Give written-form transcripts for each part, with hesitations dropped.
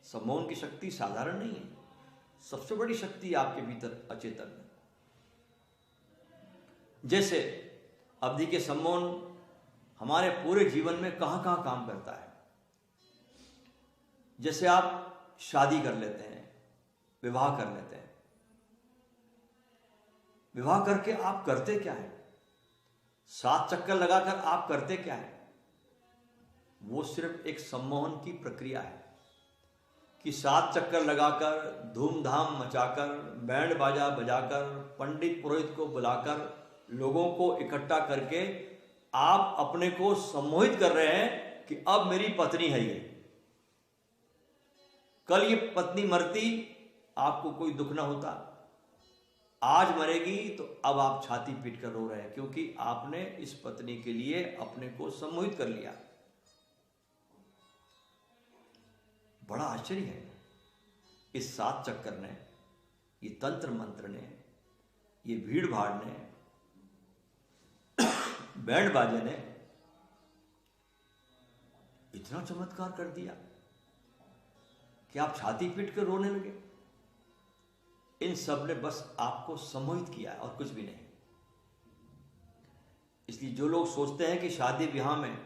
सम्मोहन की शक्ति साधारण नहीं है, सबसे बड़ी शक्ति आपके भीतर अचेतन है। जैसे अवधि के सम्मोहन हमारे पूरे जीवन में कहां कहां काम करता है। जैसे आप शादी कर लेते हैं, विवाह कर लेते हैं, विवाह करके आप करते क्या है, 7 चक्कर लगाकर आप करते क्या है? वो सिर्फ एक सम्मोहन की प्रक्रिया है कि 7 चक्कर लगाकर, धूमधाम मचाकर, बैंड बाजा बजाकर, पंडित पुरोहित को बुलाकर, लोगों को इकट्ठा करके आप अपने को सम्मोहित कर रहे हैं कि अब मेरी पत्नी है ये। कल ये पत्नी मरती, आपको कोई दुख ना होता। आज मरेगी तो अब आप छाती पीट कर रो रहे हैं, क्योंकि आपने इस पत्नी के लिए अपने को सम्मोहित कर लिया। बड़ा आश्चर्य है, इस 7 चक्कर ने, ये तंत्र मंत्र ने, ये भीड़ भाड़ ने, बैंड बाजे ने इतना चमत्कार कर दिया कि आप छाती पीट कर रोने लगे। इन सब ने बस आपको सम्मोहित किया है और कुछ भी नहीं। इसलिए जो लोग सोचते हैं कि शादी ब्याह में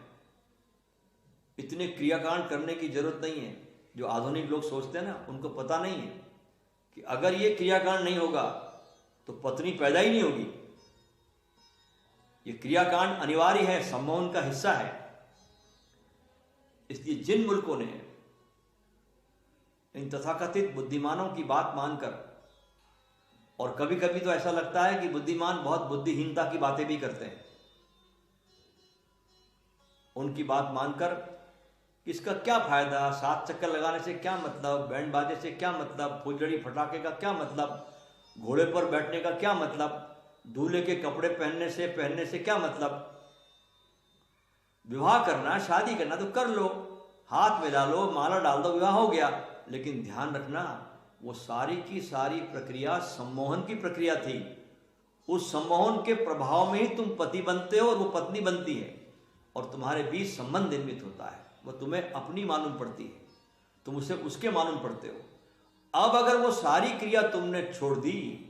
इतने क्रियाकांड करने की जरूरत नहीं है, जो आधुनिक लोग सोचते हैं ना, उनको पता नहीं है कि अगर ये क्रियाकांड नहीं होगा तो पत्नी पैदा ही नहीं होगी। ये क्रियाकांड अनिवार्य है, सम्मोहन का हिस्सा है। इसलिए जिन मुल्कों ने इन तथाकथित बुद्धिमानों की बात मानकर, और कभी कभी तो ऐसा लगता है कि बुद्धिमान बहुत बुद्धिहीनता की बातें भी करते हैं, उनकी बात मानकर इसका क्या फायदा, 7 चक्कर लगाने से क्या मतलब, बैंड बाजे से क्या मतलब, फुलझड़ी फटाके का क्या मतलब, घोड़े पर बैठने का क्या मतलब, दूल्हे के कपड़े पहनने से क्या मतलब। विवाह करना, शादी करना तो कर लो, हाथ में डालो, माला डाल दो, विवाह हो गया। लेकिन ध्यान रखना, वो सारी की सारी प्रक्रिया सम्मोहन की प्रक्रिया थी। उस सम्मोहन के प्रभाव में ही तुम पति बनते हो और वो पत्नी बनती है, और तुम्हारे बीच संबंध निर्मित होता है। वह तुम्हें अपनी मालूम पड़ती है, तुम उसे उसके मालूम पड़ते हो। अब अगर वो सारी क्रिया तुमने छोड़ दी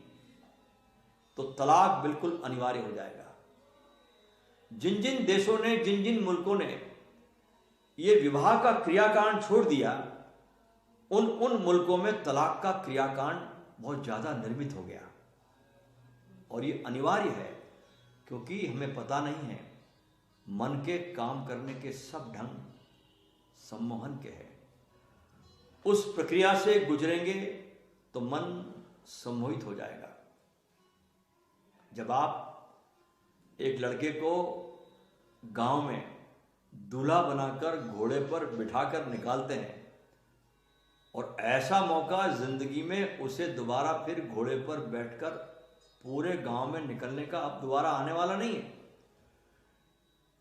तो तलाक बिल्कुल अनिवार्य हो जाएगा। जिन जिन देशों ने, जिन जिन मुल्कों ने ये विवाह का क्रियाकांड छोड़ दिया, उन मुल्कों में तलाक का क्रियाकांड बहुत ज्यादा निर्मित हो गया। और ये अनिवार्य है, क्योंकि हमें पता नहीं है, मन के काम करने के सब ढंग सम्मोहन के हैं। उस प्रक्रिया से गुजरेंगे तो मन सम्मोहित हो जाएगा। जब आप एक लड़के को गांव में दूल्हा बनाकर घोड़े पर बिठाकर निकालते हैं, और ऐसा मौका जिंदगी में उसे दोबारा फिर घोड़े पर बैठकर पूरे गांव में निकलने का अब दोबारा आने वाला नहीं है।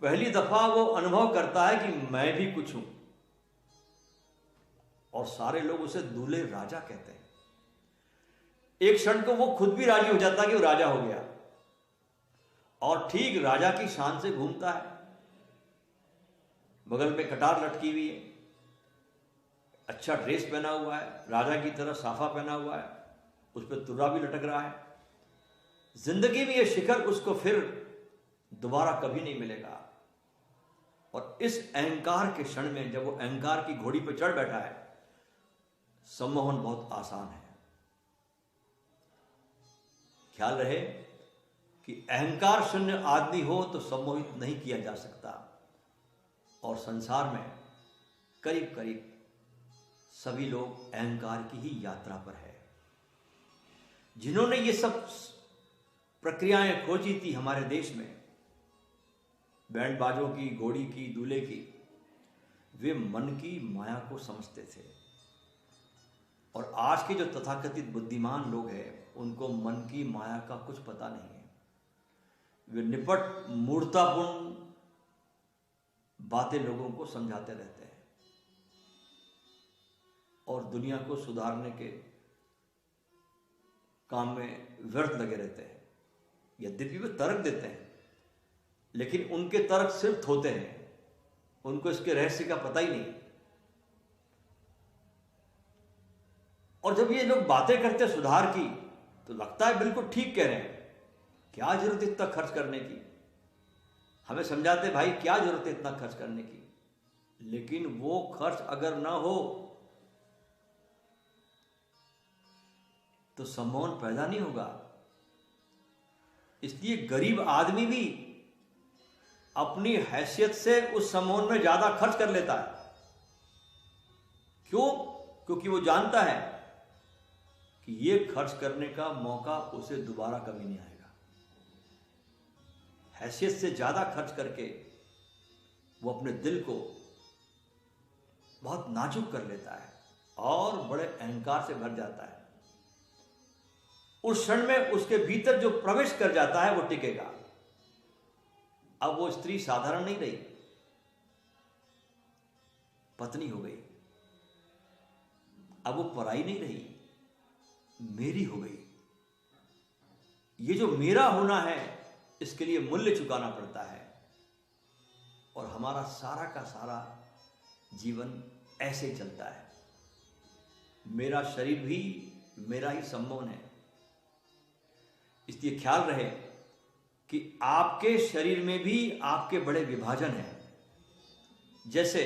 पहली दफा वो अनुभव करता है कि मैं भी कुछ हूं, और सारे लोग उसे दूल्हे राजा कहते हैं। एक क्षण को वो खुद भी राजी हो जाता है कि वो राजा हो गया, और ठीक राजा की शान से घूमता है। बगल में कटार लटकी हुई है, अच्छा ड्रेस पहना हुआ है, राजा की तरह साफा पहना हुआ है, उस पर तुर्रा भी लटक रहा है। जिंदगी में ये शिखर उसको फिर दोबारा कभी नहीं मिलेगा। और इस अहंकार के क्षण में, जब वो अहंकार की घोड़ी पर चढ़ बैठा है, सम्मोहन बहुत आसान है। ख्याल रहे कि अहंकार शून्य आदमी हो तो सम्मोहित नहीं किया जा सकता। और संसार में करीब करीब सभी लोग अहंकार की ही यात्रा पर है। जिन्होंने ये सब प्रक्रियाएं खोजी थी हमारे देश में, बैंड बाजों की, घोड़ी की, दूल्हे की, वे मन की माया को समझते थे। और आज के जो तथाकथित बुद्धिमान लोग हैं, उनको मन की माया का कुछ पता नहीं है। वे निपट मूर्खतापूर्ण बातें लोगों को समझाते रहते हैं और दुनिया को सुधारने के काम में व्यर्थ लगे रहते हैं। यद्यपि वे तर्क देते हैं, लेकिन उनके तर्क सिर्फ होते हैं, उनको इसके रहस्य का पता ही नहीं। और जब ये लोग बातें करते सुधार की तो लगता है बिल्कुल ठीक कह रहे हैं, क्या जरूरत है इतना खर्च करने की। हमें समझाते भाई क्या जरूरत है इतना खर्च करने की, लेकिन वो खर्च अगर ना हो तो सम्मोहन पैदा नहीं होगा। इसलिए गरीब आदमी भी अपनी हैसियत से उस सम्मोहन में ज्यादा खर्च कर लेता है। क्यों? क्योंकि वो जानता है कि ये खर्च करने का मौका उसे दोबारा कभी नहीं आएगा। हैसियत से ज्यादा खर्च करके वो अपने दिल को बहुत नाजुक कर लेता है और बड़े अहंकार से भर जाता है। उस क्षण में उसके भीतर जो प्रवेश कर जाता है वो टिकेगा। अब वो स्त्री साधारण नहीं रही, पत्नी हो गई। अब वो पराई नहीं रही, मेरी हो गई। ये जो मेरा होना है इसके लिए मूल्य चुकाना पड़ता है। और हमारा सारा का सारा जीवन ऐसे ही चलता है। मेरा शरीर भी मेरा ही सम्मोहन है। इसलिए ख्याल रहे कि आपके शरीर में भी आपके बड़े विभाजन हैं। जैसे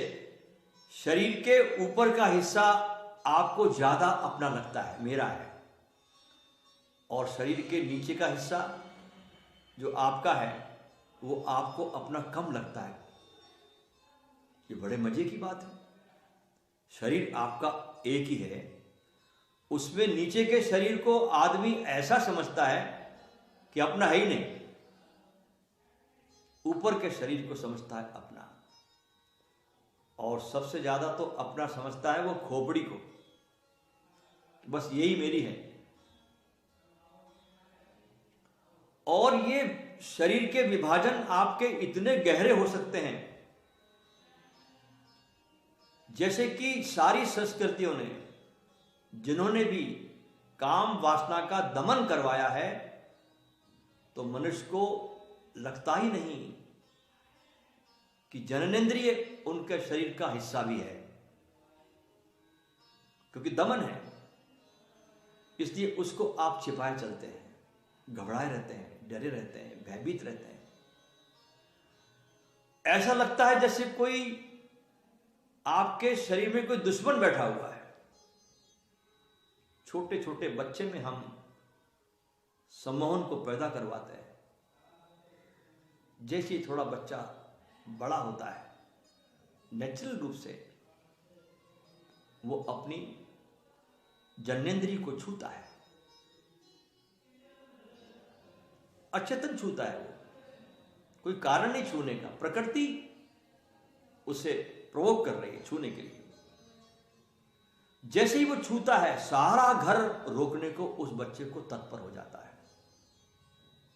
शरीर के ऊपर का हिस्सा आपको ज्यादा अपना लगता है, मेरा है, और शरीर के नीचे का हिस्सा जो आपका है वो आपको अपना कम लगता है। ये बड़े मजे की बात है। शरीर आपका एक ही है, उसमें नीचे के शरीर को आदमी ऐसा समझता है कि अपना है ही नहीं, ऊपर के शरीर को समझता है अपना। और सबसे ज्यादा तो अपना समझता है वो खोपड़ी को, बस यही मेरी है। और ये शरीर के विभाजन आपके इतने गहरे हो सकते हैं, जैसे कि सारी संस्कृतियों ने जिन्होंने भी काम वासना का दमन करवाया है, तो मनुष्य को लगता ही नहीं कि जननेंद्रिय उनके शरीर का हिस्सा भी है, क्योंकि दमन है। इसलिए उसको आप छिपाए चलते हैं, घबराए रहते हैं, डरे रहते हैं, भयभीत रहते हैं। ऐसा लगता है जैसे कोई आपके शरीर में कोई दुश्मन बैठा हुआ है। छोटे छोटे बच्चे में हम सम्मोहन को पैदा करवाते हैं। जैसे ही थोड़ा बच्चा बड़ा होता है, नेचुरल रूप से वो अपनी जननेंद्रिय को छूता है, अचेतन छूता है। वो कोई कारण नहीं छूने का, प्रकृति उसे प्रोवोक कर रही है छूने के लिए। जैसे ही वो छूता है, सारा घर रोकने को उस बच्चे को तत्पर हो जाता है।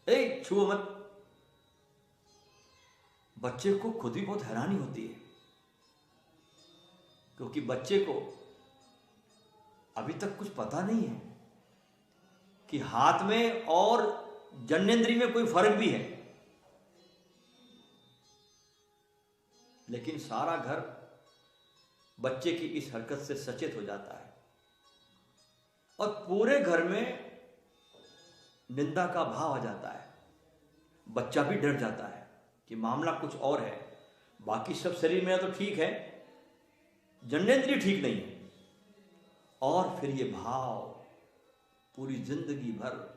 ए छुओ मत। बच्चे को खुद ही बहुत हैरानी होती है, क्योंकि बच्चे को अभी तक कुछ पता नहीं है कि हाथ में और जननेंद्रिय में कोई फर्क भी है। लेकिन सारा घर बच्चे की इस हरकत से सचेत हो जाता है और पूरे घर में निंदा का भाव आ जाता है। बच्चा भी डर जाता है कि मामला कुछ और है। बाकी सब शरीर में तो ठीक है, जननेंद्रिय ठीक नहीं है। और फिर ये भाव पूरी जिंदगी भर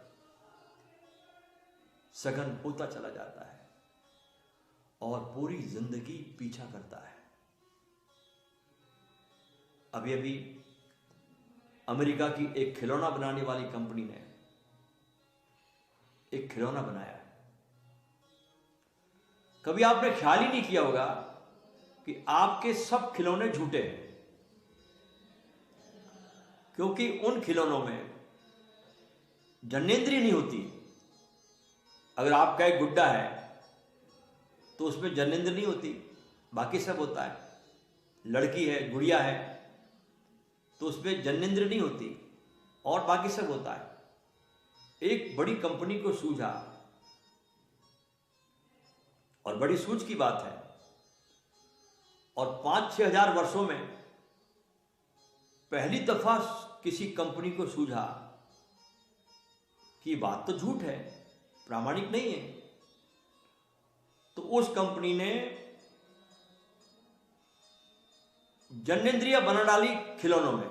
सघन होता चला जाता है और पूरी जिंदगी पीछा करता है। अभी अभी अमेरिका की एक खिलौना बनाने वाली कंपनी ने एक खिलौना बनाया है। कभी आपने ख्याल ही नहीं किया होगा कि आपके सब खिलौने झूठे हैं, क्योंकि उन खिलौनों में जननेंद्रिय नहीं होती। अगर आपका एक गुड्डा है तो उसमें जननेंद्रिय नहीं होती, बाकी सब होता है। लड़की है, गुड़िया है, तो उसमें जननेंद्रिय नहीं होती और बाकी सब होता है। एक बड़ी कंपनी को सूझा, और बड़ी सूझ की बात है, और 5-6 हजार वर्षों में पहली दफा किसी कंपनी को सूझा कि बात तो झूठ है, प्रामाणिक नहीं है, तो उस कंपनी ने जन्नेंद्रिया बना डाली खिलौनों में।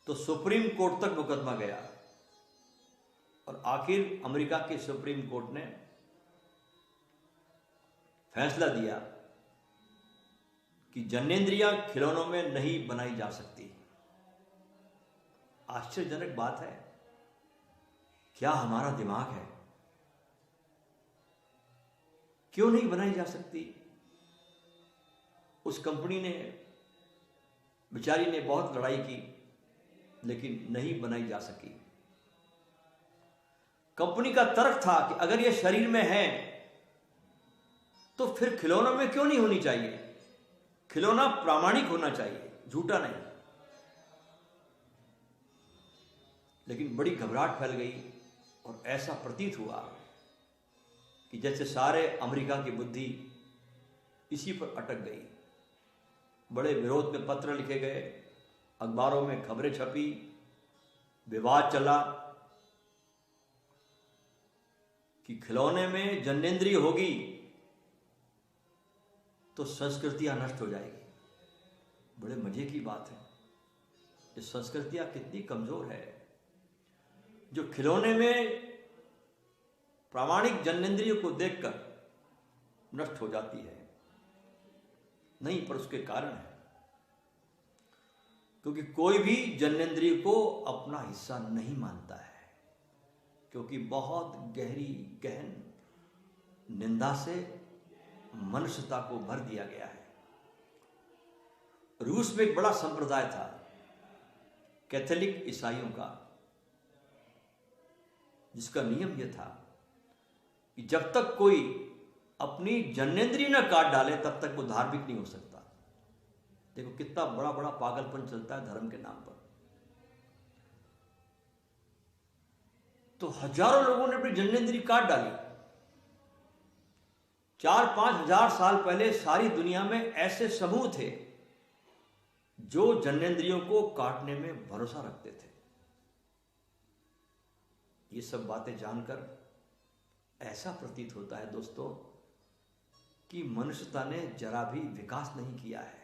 तो सुप्रीम कोर्ट तक मुकदमा गया और आखिर अमेरिका के सुप्रीम कोर्ट ने फैसला दिया कि जन्नेंद्रिया खिलौनों में नहीं बनाई जा सकती। आश्चर्यजनक बात है, क्या हमारा दिमाग है? क्यों नहीं बनाई जा सकती? उस कंपनी ने, बेचारी ने बहुत लड़ाई की, लेकिन नहीं बनाई जा सकी। कंपनी का तर्क था कि अगर यह शरीर में है तो फिर खिलौनों में क्यों नहीं होनी चाहिए? खिलौना प्रामाणिक होना चाहिए, झूठा नहीं। लेकिन बड़ी घबराहट फैल गई और ऐसा प्रतीत हुआ कि जैसे सारे अमेरिका की बुद्धि इसी पर अटक गई। बड़े विरोध में पत्र लिखे गए, अखबारों में खबरें छपी, विवाद चला कि खिलौने में जन्नेंद्रिय होगी तो संस्कृतियां नष्ट हो जाएगी। बड़े मजे की बात है, ये संस्कृतियां कितनी कमजोर है, जो खिलौने में प्रामाणिक जन्नेंद्रिय को देखकर नष्ट हो जाती है। नहीं, पर उसके कारण है, क्योंकि कोई भी जन्नेंद्रिय को अपना हिस्सा नहीं मानता है, क्योंकि बहुत गहन निंदा से मनुष्यता को भर दिया गया है। रूस में एक बड़ा संप्रदाय था कैथोलिक ईसाइयों का, जिसका नियम यह था कि जब तक कोई अपनी जन्नेंद्रिय न काट डाले तब तक वो धार्मिक नहीं हो सकता। देखो कितना बड़ा बड़ा पागलपन चलता है धर्म के नाम पर। तो हजारों लोगों ने अपनी जन्नेंद्रिय काट डाली। 4-5 हजार साल पहले सारी दुनिया में ऐसे समूह थे जो जन्नेंद्रियों को काटने में भरोसा रखते थे। ये सब बातें जानकर ऐसा प्रतीत होता है दोस्तों कि मनुष्यता ने जरा भी विकास नहीं किया है।